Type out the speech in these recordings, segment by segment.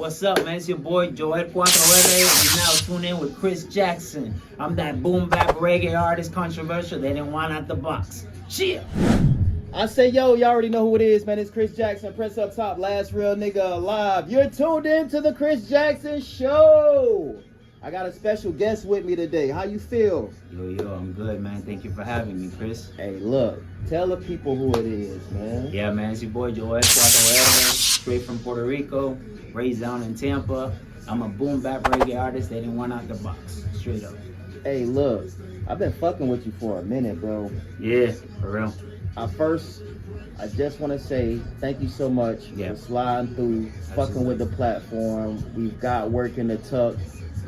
What's up, man? It's your boy Joel 4R. You now tune in with Chris Jackson. I'm that boom bap reggae artist, controversial. They didn't want out the box. Chill. I say, yo, y'all already know who it is, man. It's Chris Jackson, Press Up Top, last real nigga alive. You're tuned in to the Chris Jackson Show. I got a special guest with me today. How you feel? Yo, I'm good, man. Thank you for having me, Chris. Hey, look, tell the people who it is, man. Yeah, man, it's your boy Joel 4R, straight from Puerto Rico, raised down in Tampa. I'm a boom bap reggae artist. They didn't want out the box, straight up. Hey, look, I've been fucking with you for a minute, bro. Yeah, for real. I just want to say thank you so much for sliding through, fucking with the platform. We've got work in the tuck.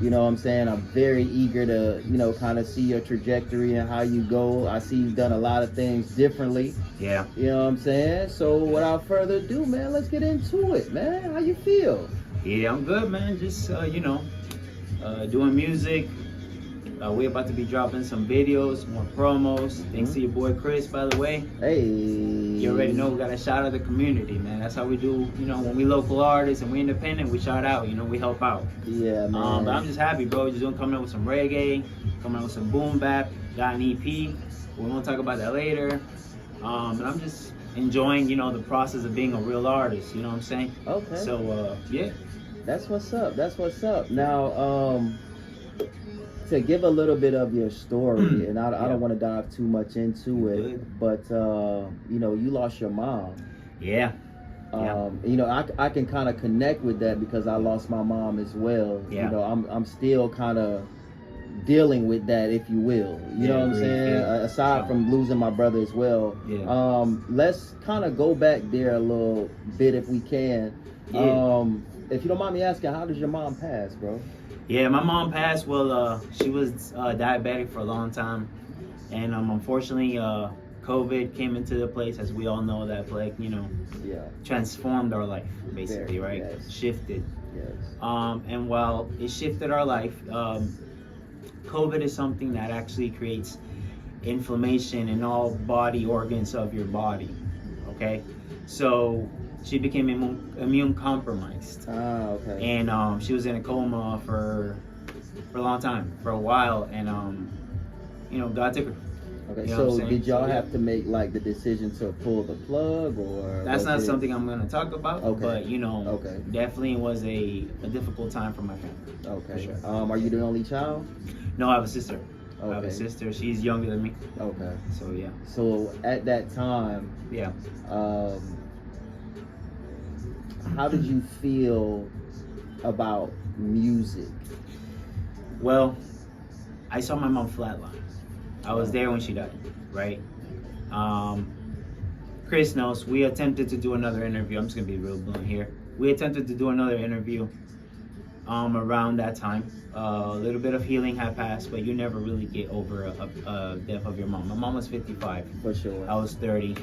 You know what I'm saying? I'm very eager to, kind of see your trajectory and how you go. I see you've done a lot of things differently. Yeah. You know what I'm saying? So without further ado, man, let's get into it, man. How you feel? Yeah, I'm good, man. Just, doing music. We're about to be dropping some videos, more promos. Thanks to your boy Chris, by the way. Hey. You already know we got to shout out the community, man. That's how we do, when we local artists and we independent, we shout out, we help out. Yeah, man. But I'm just happy, bro. Just coming up with some reggae, coming up with some boom bap, got an EP. We won't talk about that later. And I'm just enjoying, the process of being a real artist, you know what I'm saying? Okay. So, yeah. That's what's up. That's what's up. Now, to give a little bit of your story, and I don't want to dive too much into it, but you lost your mom. Yeah. I can kind of connect with that because I lost my mom as well. Yeah. I'm still kind of dealing with that, if you will. You know what I'm saying? Yeah. Aside from losing my brother as well. Yeah. Let's kind of go back there a little bit if we can. Yeah. If you don't mind me asking, how did your mom pass, bro? Yeah, my mom passed. Well, she was diabetic for a long time, and unfortunately, COVID came into the place, as we all know, that transformed our life, basically, right? Yes. Shifted. Yes. And while it shifted our life, COVID is something that actually creates inflammation in all body organs of your body. Okay, so she became immune compromised. Ah, okay. And she was in a coma for a long time, for a while, and God took her. Okay, so did y'all have to make the decision to pull the plug, or that's not something I'm gonna talk about? Okay. But definitely was a difficult time for my family. Okay. For sure. Are you the only child? No, I have a sister. Okay. I have a sister. She's younger than me. Okay. So yeah. So at that time, Yeah. How did you feel about music? Well, I saw my mom flatline. I was there when she died, right? Chris knows, we attempted to do another interview. I'm just gonna be real blunt here. We attempted to do another interview around that time. A little bit of healing had passed, but you never really get over a death of your mom. My mom was 55. For sure. I was 30.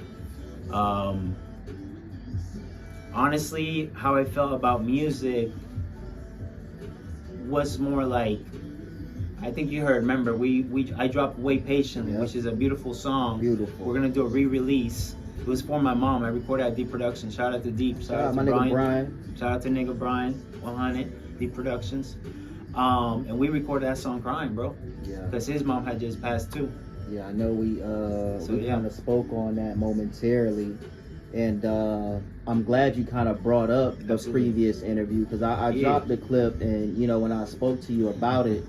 Honestly, how I felt about music was more like, I think you heard, remember, I dropped Wait Patiently, which is a beautiful song. Beautiful. We're gonna do a re-release. It was for my mom. I recorded at Deep Production. Shout out to Deep. Shout out to my nigga Brian. Shout out to nigga Brian, 100, Deep Productions. And we recorded that song crying, bro. Yeah. Because his mom had just passed too. Yeah, I know we kind of spoke on that momentarily. And I'm glad you kind of brought up the previous interview, because I dropped the clip, and when I spoke to you about it,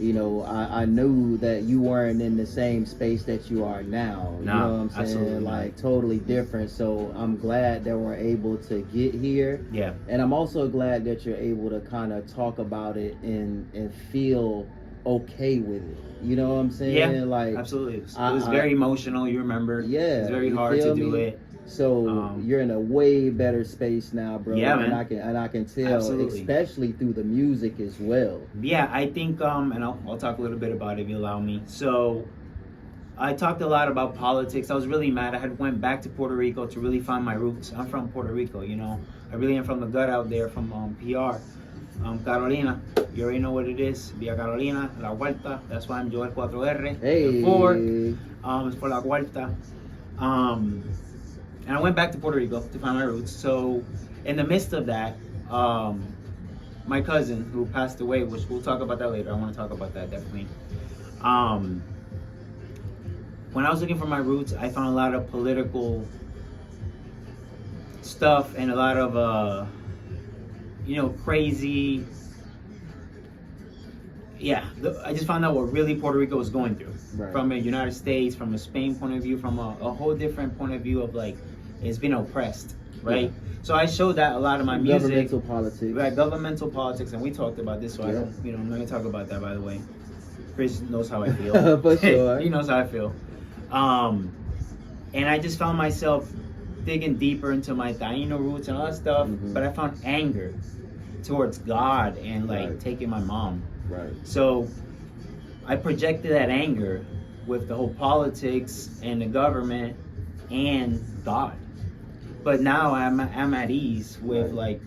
I knew that you weren't in the same space that you are now. You know what I'm saying? Absolutely. Totally different. So I'm glad that we're able to get here. Yeah. And I'm also glad that you're able to kind of talk about it and feel okay with it. You know what I'm saying? Yeah, absolutely. It was very emotional, you remember. Yeah. It was very hard to do it. So you're in a way better space now, bro. Yeah, man. And I can tell, especially through the music as well. Yeah, I think, and I'll talk a little bit about it if you allow me. So I talked a lot about politics. I was really mad. I had went back to Puerto Rico to really find my roots. I'm from Puerto Rico, I really am from the gut out there, from PR. Carolina, you already know what it is. Villa Carolina, La Huerta. That's why I'm Joel 4R. Hey. It's for La Huerta. And I went back to Puerto Rico to find my roots. So in the midst of that, my cousin who passed away, which we'll talk about that later. I want to talk about that definitely. When I was looking for my roots, I found a lot of political stuff and a lot of crazy. Yeah, I just found out what really Puerto Rico was going through, from a United States, from a Spain point of view, from a whole different point of view of like it's been oppressed, right? Yeah. So I showed that a lot of my music. Governmental politics. Right, governmental politics, and we talked about this, so I don't, I'm not gonna talk about that, by the way. Chris knows how I feel. For sure. He knows how I feel. And I just found myself digging deeper into my Taino roots and all that stuff, but I found anger towards God and like taking my mom. Right. So I projected that anger with the whole politics and the government and God. But now I'm at ease with like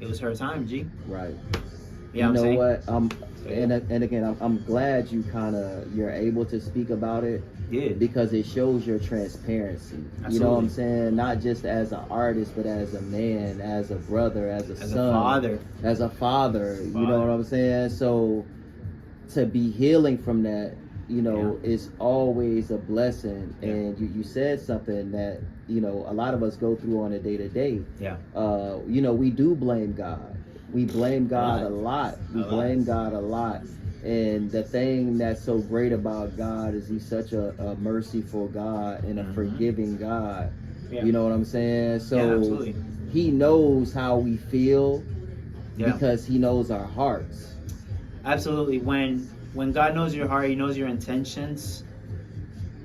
it was her time, G. Right. Yeah, you know what? And again, I'm glad you're able to speak about it. Yeah. Because it shows your transparency. Absolutely. You know what I'm saying? Not just as an artist, but as a man, as a brother, as a son, as a father. You know what I'm saying? So to be healing from that, is always a blessing. Yeah. And you said something that, a lot of us go through on a day-to-day. Yeah. We do blame God. We blame God a lot. We blame God a lot. And the thing that's so great about God is he's such a merciful God and a forgiving God. Yeah. You know what I'm saying? So he knows how we feel because he knows our hearts. Absolutely. When God knows your heart, he knows your intentions.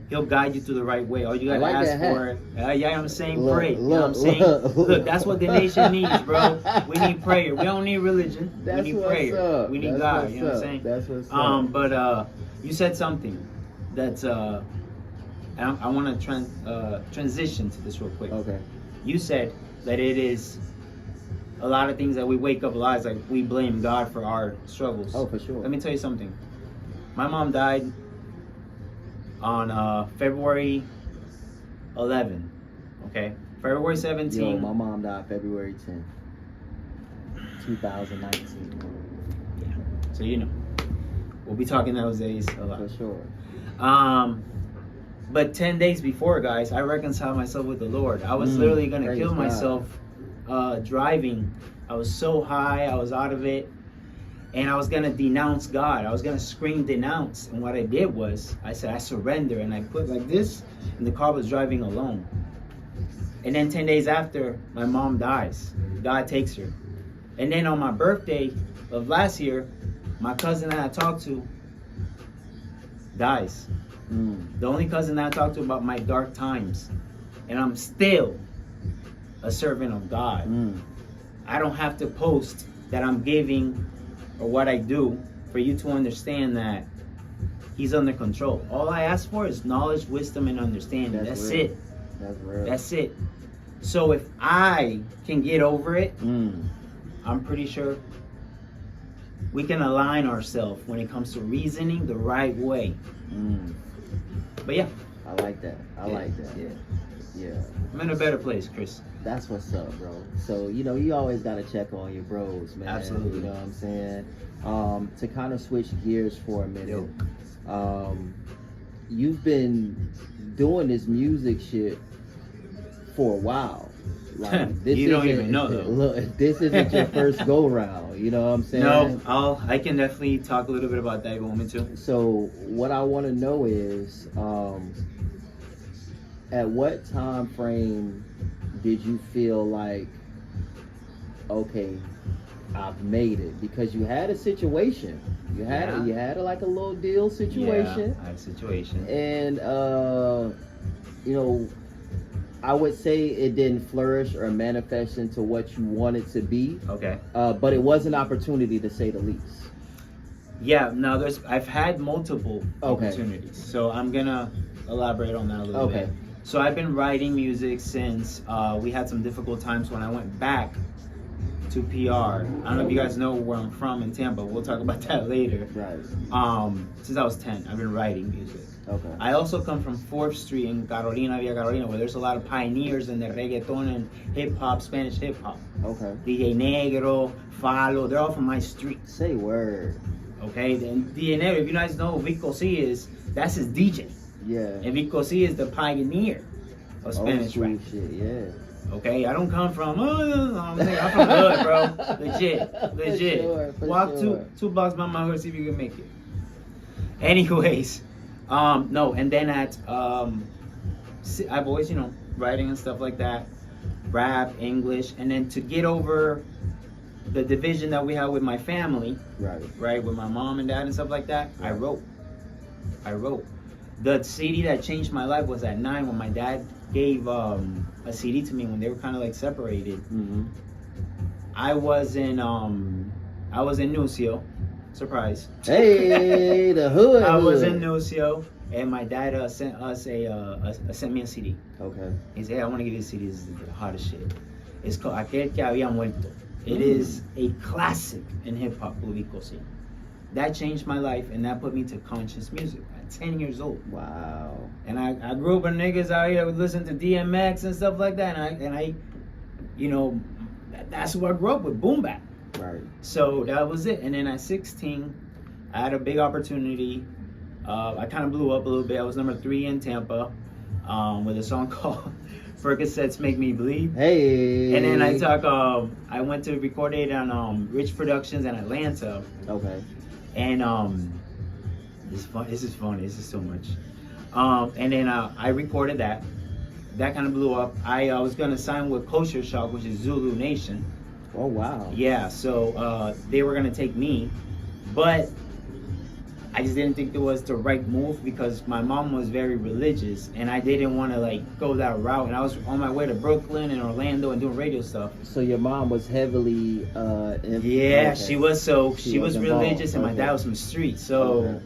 He'll guide you through the right way. All you gotta ask for it. I'm saying pray. You know what I'm saying? Look, that's what the nation needs, bro. We need prayer. We don't need religion. We need prayer. We need God. You know what I'm saying? That's what's up. But you said something that's I want to transition to this real quick. Okay. You said that it is a lot of things that we wake up a lot. It's like we blame God for our struggles. Oh, for sure. Let me tell you something. My mom died on February 11, okay? February 17. Yo, my mom died February 10, 2019. Yeah, so we'll be talking those days a lot. For sure. But 10 days before, guys, I reconciled myself with the Lord. I was literally gonna kill myself driving. I was so high, I was out of it. And I was going to denounce God. I was going to scream denounce. And what I did was, I said, I surrender. And I put like this, and the car was driving alone. And then 10 days after, my mom dies. God takes her. And then on my birthday of last year, my cousin that I talked to dies. The only cousin that I talked to about my dark times. And I'm still a servant of God. I don't have to post that I'm giving or what I do for you to understand that he's under control. All I ask for is knowledge, wisdom, and understanding. That's it. That's real. That's it. So if I can get over it, I'm pretty sure we can align ourselves when it comes to reasoning the right way. But yeah. I like that. I like that. Yeah. I'm in a better place, Chris. That's what's up, bro. So, you always got to check on your bros, man. Absolutely. You know what I'm saying? To kind of switch gears for a minute. You've been doing this music shit for a while. Like, this you don't even know, though. Look, this isn't your first go-round. You know what I'm saying? No, I can definitely talk a little bit about that if you want me to. So, what I want to know is, at what time frame did you feel like, okay, I've made it? Because you had a situation. You had like a little deal situation. Yeah, I had a situation. And I would say it didn't flourish or manifest into what you wanted to be. Okay. But it was an opportunity, to say the least. Yeah, no, I've had multiple opportunities. So I'm gonna elaborate on that a little bit. So I've been writing music since we had some difficult times when I went back to PR. I don't know if you guys know where I'm from in Tampa. We'll talk about that later. Right. Since I was 10, I've been writing music. Okay. I also come from 4th Street in Carolina, Villa Carolina, where there's a lot of pioneers in the reggaeton and hip hop, Spanish hip hop. Okay. DJ Negro, Falo, they're all from my street. Say word. Okay, then DJ Negro, if you guys know who Vico C is, that's his DJ. Yeah. And Vico C is the pioneer of Spanish rap. Shit, yeah. Okay, I don't come from, I'm from the hood, bro. Legit. For Walk sure. two blocks by my hood, see if you can make it. Anyways, no, and then I've always, writing and stuff like that, rap, English, and then to get over the division that we have with my family, right, with my mom and dad and stuff like that, I wrote. The CD that changed my life was at 9 when my dad gave a CD to me when they were kind of like separated. Mm-hmm. I was in Nucio. Surprise. Hey, the hood. I was in Nucio, and my dad sent me a CD. Okay. He said, "Hey, I want to give you a CD. This is the hottest shit. It's called Aquel que había muerto." It is a classic in hip hop, Vico C. That changed my life, and that put me to conscious music at 10 years old. Wow. And I grew up with niggas out here that would listen to DMX and stuff like that, and I that's who I grew up with, boom bap. Right. So that was it. And then at 16, I had a big opportunity. I kind of blew up a little bit. I was number 3 in Tampa with a song called Percocets Make Me Bleed. Hey. And then I went to record it on Rich Productions in Atlanta. Okay. And this is funny. This is so much. And then I recorded that. That kind of blew up. I was going to sign with Culture Shock, which is Zulu Nation. Oh, wow. Yeah, so they were going to take me. But I just didn't think it was the right move because my mom was very religious and I didn't want to go that route. And I was on my way to Brooklyn and Orlando and doing radio stuff. So your mom was heavily yeah, she was. So she was religious and my dad was from the street. So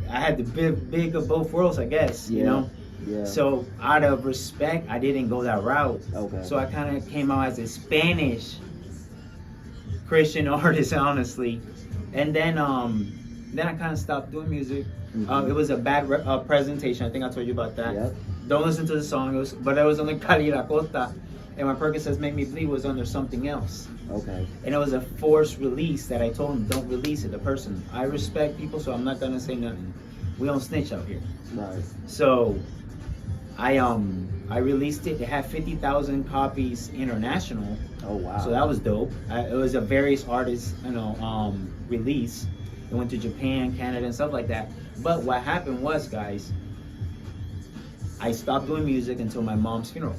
I had the big of both worlds, I guess, you know? Yeah. So out of respect, I didn't go that route. Okay. So I kind of came out as a Spanish Christian artist, honestly. And then I kind of stopped doing music. Mm-hmm. It was a bad presentation. I think I told you about that. Yep. Don't listen to the song. But it was under Cali La Costa. And my Percocets Make Me Bleed was under something else. Okay. And it was a forced release that I told him, don't release it. The person. I respect people, so I'm not going to say nothing. We don't snitch out here. Right. So I released it. It had 50,000 copies international. Oh, wow. So that was dope. It was a various artists, release. It went to Japan, Canada, and stuff like that. But what happened was, guys, I stopped doing music until my mom's funeral.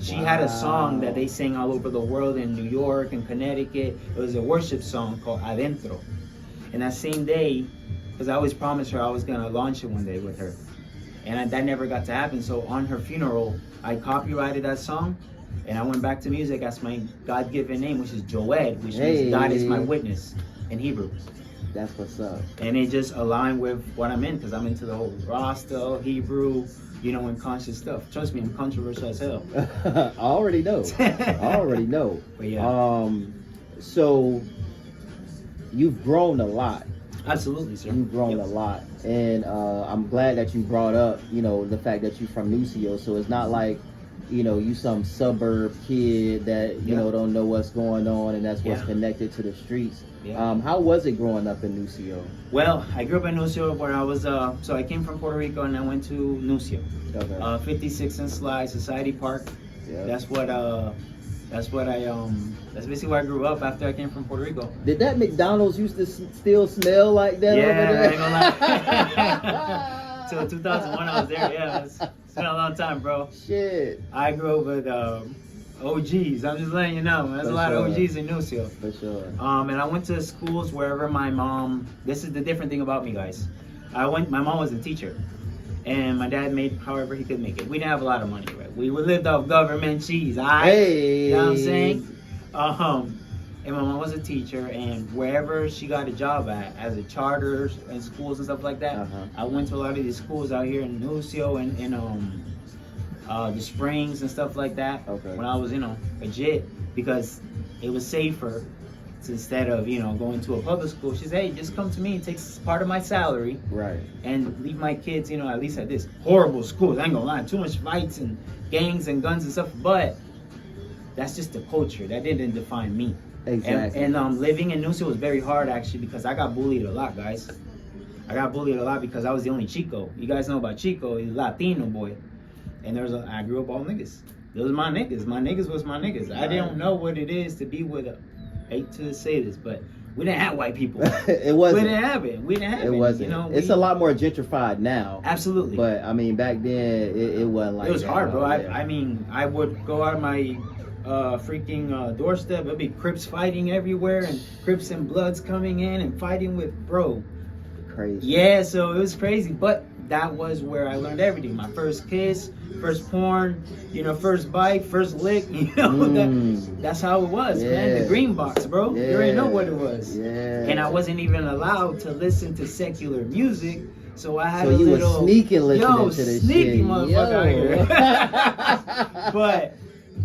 She had a song that they sang all over the world in New York and Connecticut. It was a worship song called Adentro. And that same day, because I always promised her I was going to launch it one day with her. And that never got to happen. So on her funeral, I copyrighted that song. And I went back to music as my God-given name, which is Joed, which means God is my witness in Hebrew. That's what's up. And it just aligned with what I'm in, because I'm into the whole Rasta, Hebrew, and conscious stuff. Trust me, I'm controversial as hell. I already know. But yeah. So you've grown a lot. Absolutely, sir. You've grown a lot. And I'm glad that you brought up, the fact that you're from Nucio. So it's not like, you some suburb kid that, don't know what's going on and that's what's connected to the streets. Yeah. How was it growing up in Nucio? Well, I grew up in Nucio where I was, so I came from Puerto Rico and I went to Nucio. Okay. 56 and Sly, Society Park. Yeah. That's basically where I grew up after I came from Puerto Rico. Did that McDonald's used to still smell like that over there? I ain't gonna lie. Till 2001 I was there, yeah. It's been a long time, bro. Shit. I grew up with OGs. I'm just letting you know. There's a lot of OGs in Nucio. For sure. And I went to schools wherever my mom. This is the different thing about me, guys. My mom was a teacher, and my dad made however he could make it. We didn't have a lot of money, right? We lived off government cheese. Hey. You know what I'm saying? And my mom was a teacher, and wherever she got a job at, as a charters and schools and stuff like that, I went to a lot of these schools out here in Nucio and in the Springs and stuff like that. Okay. When I was, a jit, because it was safer to, instead of, you know, going to a public school. She said, hey, just come to me, it takes part of my salary. Right. And leave my kids, you know, at least at this horrible school. I ain't gonna lie, too much fights and gangs and guns and stuff. But that's just the culture. That didn't define me. Exactly. And living in Noosa was very hard, actually, because I got bullied a lot, guys. I got bullied a lot because I was the only Chico. You guys know about Chico, he's a Latino boy. And I grew up all niggas. Those are my niggas. My niggas was my niggas. I didn't know what it is to be with hate to say this, but we didn't have white people. It wasn't. We didn't have it. It wasn't. You know, it's a lot more gentrified now. Absolutely. But I mean, back then it wasn't like it was that hard, bro. Yeah. I mean, I would go out of my freaking doorstep. There'd be Crips fighting everywhere, and Crips and Bloods coming in and fighting with, bro. Crazy. Yeah, so it was crazy, but that was where I learned everything. My first kiss, first porn, you know, first bite, first lick, you know, that's how it was, man. The green box, bro. Yeah. You already know what it was. Yeah. And I wasn't even allowed to listen to secular music, so I had so a you little... were sneaking listening to this sneaky shit. motherfucker out here.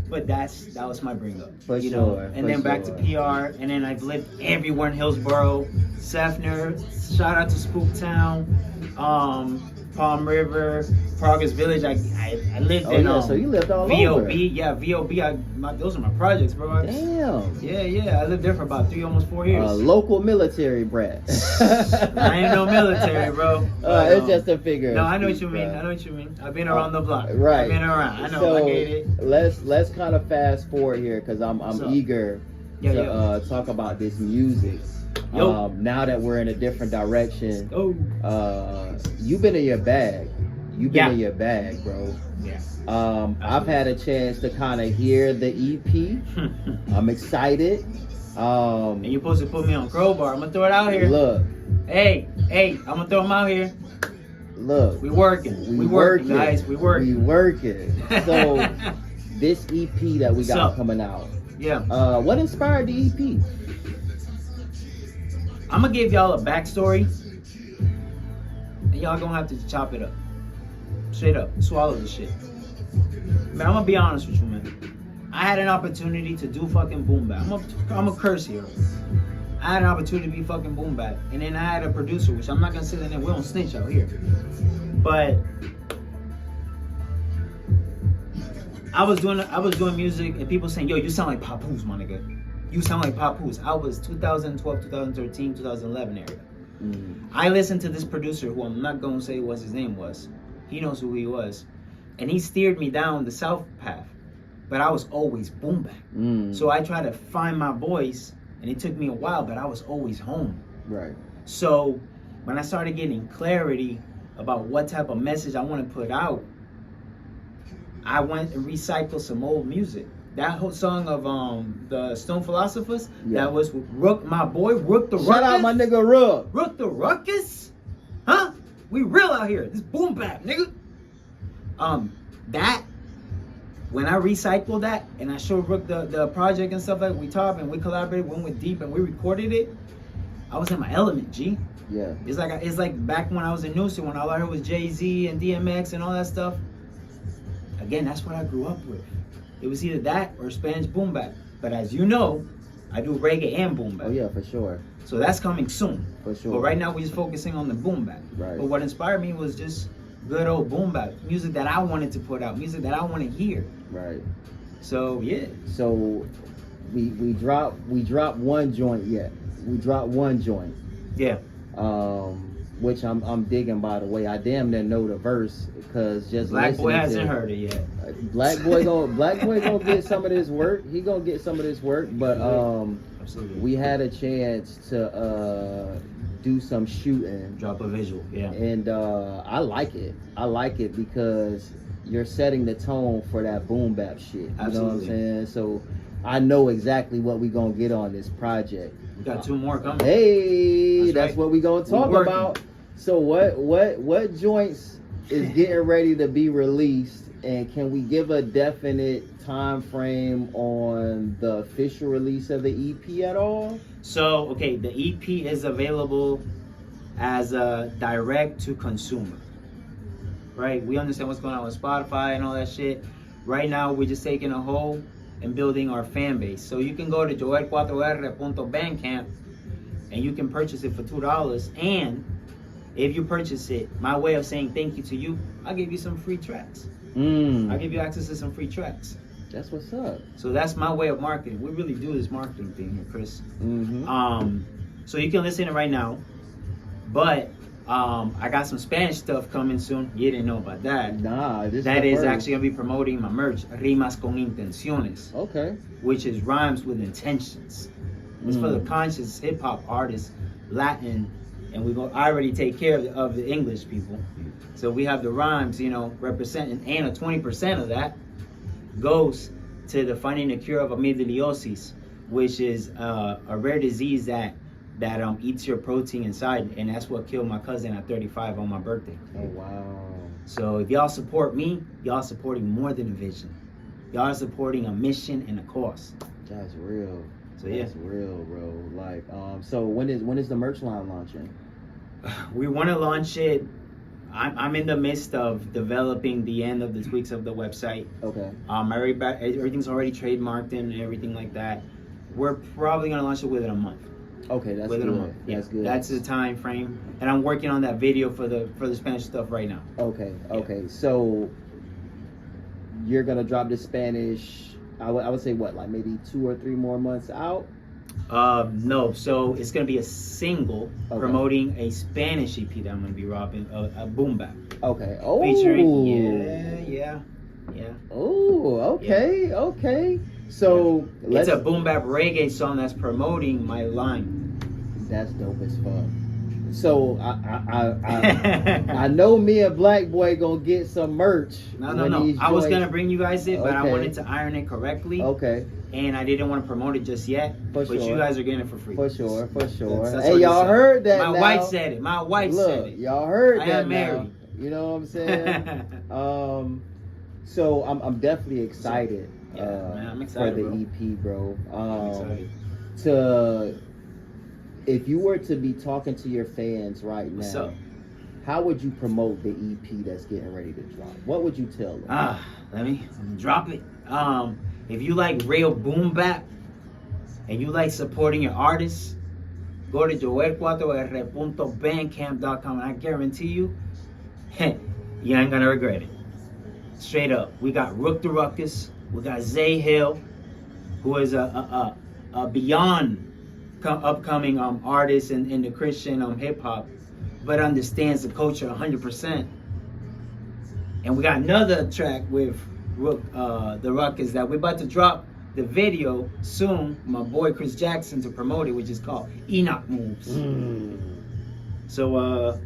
But that was my bring up. For you sure. know? And then back to PR, and then I've lived everywhere in Hillsborough, Sefner, shout out to Spooktown, Palm River, Progress Village. I lived in so you lived all VOB. over. Yeah, VOB. Those are my projects, bro. Damn. Yeah. I lived there for about almost 4 years. Local military brat. I ain't no military, bro. It's just a figure. No, I know what you mean. I've been around the block. Right. I've been around. I know. So I get it. let's kind of fast forward here because I'm eager to talk about this music. Now that we're in a different direction, you've been in your bag. You've been in your bag, bro. Yeah. I've had a chance to kind of hear the EP. I'm excited. And you're supposed to put me on Crowbar. I'm gonna throw it out here. Look. Hey, I'm gonna throw them out here. Look. We working. We working, guys. We working. We working. So this EP that we got coming out. Yeah. What inspired the EP? I'm gonna give y'all a backstory, and y'all gonna have to chop it up. Straight up, swallow this shit. Man, I'm gonna be honest with you, man. I had an opportunity to do fucking boom bap. I'm a curse here. I had an opportunity to be fucking boom bap, and then I had a producer, which I'm not gonna say the name. We don't snitch out here, but I was doing music, and people saying, "Yo, you sound like Papoose, my nigga. You sound like Papoose." I was 2012, 2013, 2011 area. I listened to this producer who I'm not gonna say what his name was. He knows who he was, and he steered me down the south path. But I was always boom bap. So I tried to find my voice, and it took me a while, but I was always home. Right. So when I started getting clarity about what type of message I want to put out, I went and recycled some old music. That whole song of the Stone Philosophers, that was with Rook, my boy, Rook the Ruckus. Shout out my nigga Rook. Rook the Ruckus? Huh? We real out here. This boom bap, nigga. That, when I recycled that and I showed Rook the project and stuff, like we talked and we collaborated, went with Deep and we recorded it, I was in my element, G. Yeah. It's like back when I was in Noosa, when all I heard was Jay-Z and DMX and all that stuff. Again, that's what I grew up with. It was either that or Spanish boom bap. But as you know, I do reggae and boom bap. Oh yeah, for sure. So that's coming soon. For sure. But right now we're just focusing on the boom bap. Right. But what inspired me was just good old boom bap. Music that I wanted to put out. Music that I want to hear. Right. So yeah. So we dropped one joint yet. We dropped one joint. Yeah. Which I'm digging, by the way. I damn near know the verse because just Black Boy hasn't heard it yet. Black Boy gonna get some of this work. He gonna get some of this work, but Absolutely. we had a chance to do some shooting. Drop a visual, yeah. And I like it. I like it because you're setting the tone for that boom bap shit. You Absolutely. know what I'm saying? So I know exactly what we gonna get on this project. We got 2 more coming. Hey, that's right. what we gonna talk about. So what joints is getting ready to be released, and can we give a definite time frame on the official release of the EP at all? So okay, the EP is available as a direct to consumer. Right? We understand what's going on with Spotify and all that shit. Right now we're just taking a hold in building our fan base. So you can go to joel4r.bandcamp and you can purchase it for $2. And if you purchase it, my way of saying thank you to you, I'll give you some free tracks. I'll give you access to some free tracks. That's what's up. So that's my way of marketing. We really do this marketing thing here, Chris. So you can listen to it right now. But I got some Spanish stuff coming soon. You didn't know about that. Nah, that is actually gonna be promoting my merch, Rimas con Intenciones. Okay. Which is rhymes with intentions. It's for the conscious hip hop artists, Latin, and I already take care of the English people. So we have the rhymes, representing, and 20% of that goes to the finding the cure of amyloidosis, which is a rare disease that eats your protein inside, and that's what killed my cousin at 35 on my birthday. Oh wow! So if y'all support me, y'all supporting more than a vision. Y'all are supporting a mission and a cause. That's real. So yeah, that's real, bro. Like, so when is the merch line launching? We want to launch it. I'm in the midst of developing the end of the tweaks of the website. Okay. Everything's already trademarked and everything like that. We're probably gonna launch it within a month. Okay, that's within good. a month. Yeah, that's good. That's the time frame, and I'm working on that video for the Spanish stuff right now. Okay. So you're gonna drop the Spanish. I would say what, like maybe 2 or 3 more months out. No, so it's gonna be a single promoting a Spanish EP that I'm gonna be dropping, a boom bap. Okay. Oh. Featuring, yeah. Oh, okay, okay. So it's a boom bap reggae song that's promoting my line. That's dope as fuck. So I know me and Black Boy gonna get some merch. No. I was gonna bring you guys it, but I wanted to iron it correctly. Okay. And I didn't want to promote it just yet. But you guys are getting it for free. For sure. That's Hey, y'all heard that? My wife said it. Look, y'all heard that. I am married. You know what I'm saying? So I'm definitely excited. Man, I'm excited for the EP, bro. I'm excited. If you were to be talking to your fans right now, what's up? How would you promote the EP that's getting ready to drop? What would you tell them? Let me drop it. If you like real boom bap and you like supporting your artists, go to joel4r.bandcamp.com, and I guarantee you, you ain't gonna regret it. Straight up. We got Rook the Ruckus. We got Zay Hill, who is a beyond upcoming artist in the Christian hip hop, but understands the culture 100%. And we got another track with Rook the Ruckus that we're about to drop the video soon. My boy Chris Jackson to promote it, which is called Enoch Moves. So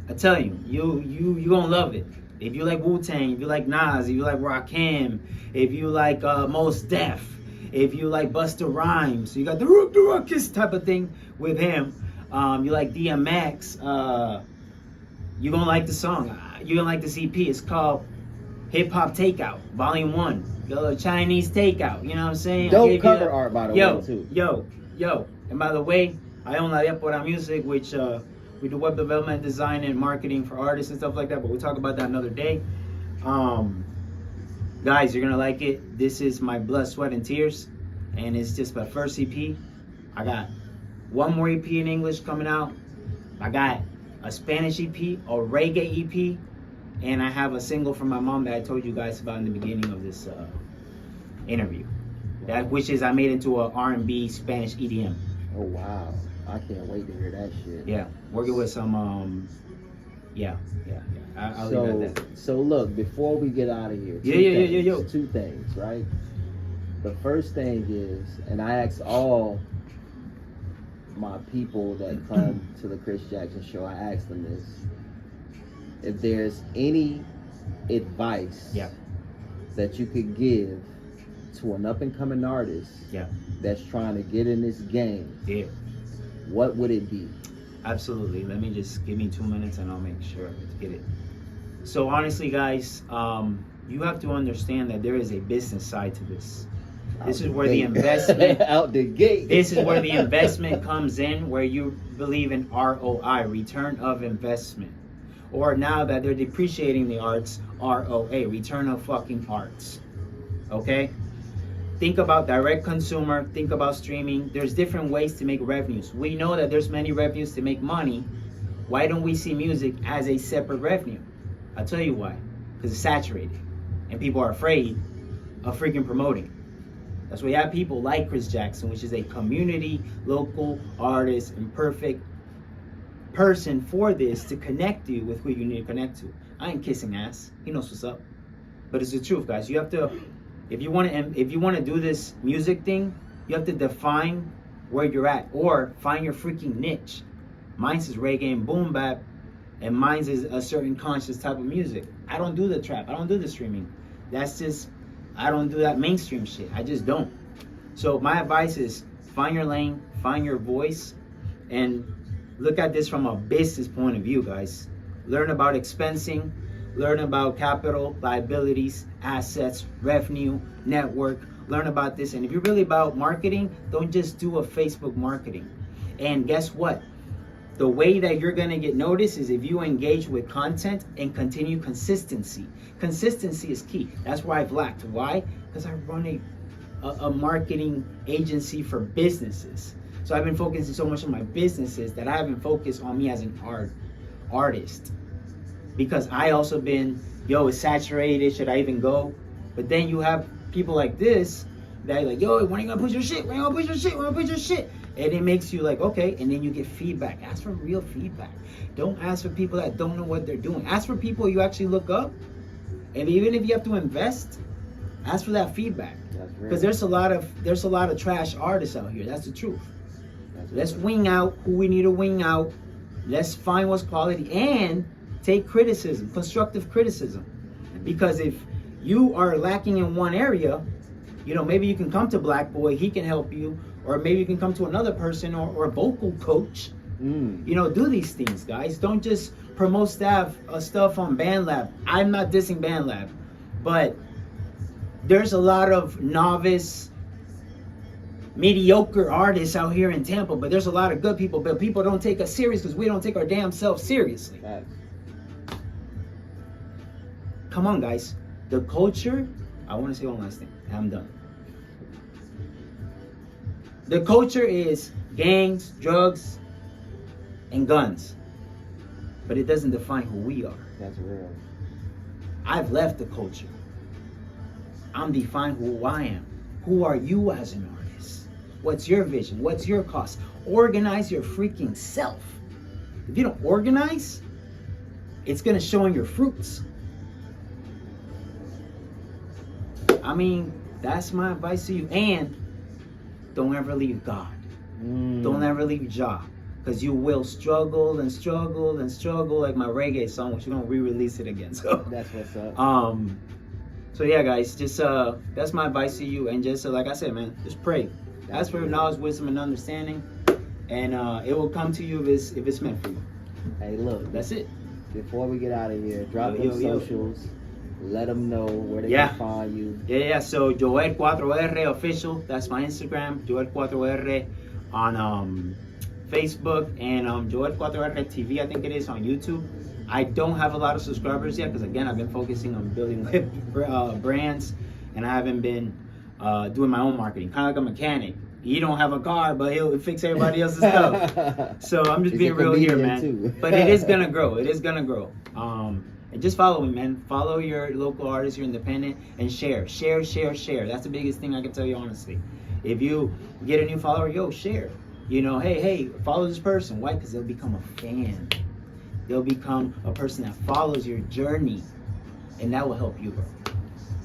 I tell you, you gonna love it. If you like Wu-Tang, if you like Nas, if you like Rakim, if you like Mos Def, if you like Busta Rhymes, you got the Rook the Ruckus type of thing with him. You like DMX, you're gonna like the song. You're gonna like this EP. It's called Hip Hop Takeout, Volume 1. The Chinese Takeout, you know what I'm saying? Dope cover art, by the way, too. Yo. And by the way, I own La Diaspora Music, which we do web development, design, and marketing for artists and stuff like that, but we'll talk about that another day. Guys, you're gonna like it. This is my blood, sweat, and tears, and it's just my first EP. I got one more EP in English coming out. I got a Spanish EP, a reggae EP, and I have a single from my mom that I told you guys about in the beginning of this interview. Which is I made into a R&B Spanish EDM. Oh wow. I can't wait to hear that shit. Yeah, working with some, I'll leave it at that. So look, before we get out of here, two things, right? The first thing is, and I ask all my people that come to the Chris Jackson Show, I ask them this: if there's any advice that you could give to an up-and-coming artist that's trying to get in this game, what would it be? Absolutely. Let me just give me 2 minutes and I'll make sure to get it. So honestly, guys, you have to understand that there is a business side to this. This is where the investment out the gate. This is where the investment comes in, where you believe in ROI, return of investment. Or now that they're depreciating the arts, ROA, return of fucking arts. Okay? think about direct consumer, think about streaming. There's different ways to make revenues. We know that there's many revenues to make money. Why don't we see music as a separate revenue? I'll tell you why. Because it's saturated. And people are afraid of freaking promoting. That's why you have people like Chris Jackson, which is a community, local artist, and perfect person for this to connect you with who you need to connect to. I ain't kissing ass. He knows what's up. But it's the truth, guys. You have to, if you want to do this music thing, you have to define where you're at or find your freaking niche. Mine's is reggae and boom bap, and mine's is a certain conscious type of music. I don't do the trap. I don't do the streaming. That's just, I don't do that mainstream shit. I just don't. So my advice is find your lane, find your voice, and look at this from a business point of view, guys. Learn about expensing, learn about capital, liabilities, assets, revenue, network. Learn about this. And if you're really about marketing, don't just do a Facebook marketing. And guess what? The way that you're going to get noticed is if you engage with content and continue consistency. Consistency is key. That's where I've lacked. Why? Because I run a marketing agency for businesses. So I've been focusing so much on my businesses that I haven't focused on me as an artist. Because I also been, it's saturated, should I even go? But then you have people like this that are like, when are you going to push your shit? When are you going to push your shit? When are you going to push your shit? And it makes you like, okay, and then you get feedback. Ask for real feedback. Don't ask for people that don't know what they're doing. Ask for people you actually look up. And even if you have to invest, ask for that feedback. Because there's a lot of trash artists out here. That's the truth. Let's wing out who we need to wing out. Let's find what's quality and take criticism, constructive criticism. Because if you are lacking in one area, maybe you can come to Black Boy, he can help you, or maybe you can come to another person or a vocal coach. Do these things, guys. Don't just promote stuff on BandLab. I'm not dissing BandLab, but there's a lot of novice, mediocre artists out here in Tampa, but there's a lot of good people, but people don't take us serious because we don't take our damn selves seriously. Right. Come on, guys. The culture, I want to say one last thing. I'm done. The culture is gangs, drugs, and guns. But it doesn't define who we are. That's real. I've left the culture. I'm defined who I am. Who are you as an artist? What's your vision? What's your cost? Organize your freaking self. If you don't organize, it's going to show in your fruits. I mean, that's my advice to you. And don't ever leave God. Don't ever leave Jah. Because you will struggle and struggle and struggle, like my reggae song, which we're going to re-release it again. So that's what's up. So yeah, guys, just that's my advice to you. And just like I said, man, just pray. Ask for knowledge, wisdom, and understanding. And it will come to you if it's meant for you. Hey, look. That's it. Before we get out of here, drop them socials. Let them know where they can find you. Yeah. So Joel 4R official. That's my Instagram. Joel 4R on Facebook, and Joel 4R TV. I think it is on YouTube. I don't have a lot of subscribers yet because again I've been focusing on building brands, and I haven't been doing my own marketing. Kind of like a mechanic. He don't have a car, but he'll fix everybody else's stuff. So I'm just being real here, man. Too. But it is gonna grow. It is gonna grow. And just follow me, man. Follow your local artists, your independent, and share. That's the biggest thing I can tell you, honestly. If you get a new follower, share. Hey, follow this person. Why? Because they'll become a fan. They'll become a person that follows your journey, and that will help you, bro.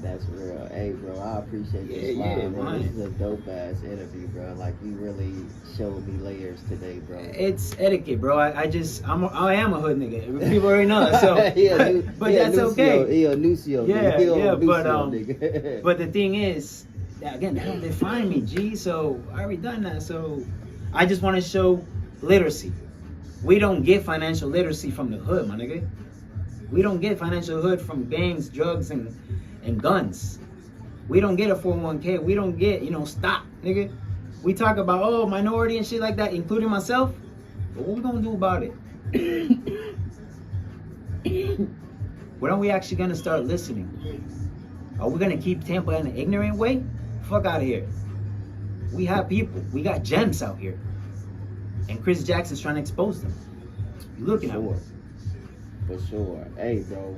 That's real. Hey, bro, I appreciate this live, man. This is a dope-ass interview, bro. Like, you really showed me layers today, bro. It's etiquette, bro. I am a hood nigga. People already know that, so. But that's okay. But the thing is, again, that don't define me, G. So, I already done that. So, I just want to show literacy. We don't get financial literacy from the hood, my nigga. We don't get financial hood from gangs, drugs, and guns. We don't get a 401k. We don't get, stock, nigga. We talk about, minority and shit like that, including myself. But what we gonna do about it? When are we actually gonna start listening? Are we gonna keep Tampa in an ignorant way? Fuck out of here. We have people. We got gems out here. And Chris Jackson's trying to expose them. You looking at me. For sure. Hey, bro.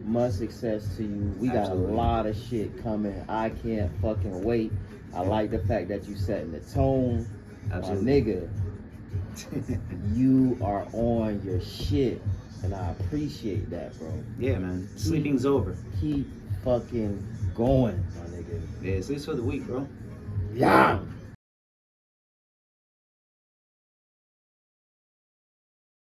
Much success to you. We Absolutely. got a lot of shit coming. I can't fucking wait. I like the fact that you setting the tone. Absolutely. My nigga, you are on your shit. And I appreciate that, bro. Yeah, man. Sleeping's over. Keep fucking going, my nigga. Yeah, it's for the week, bro. Yeah.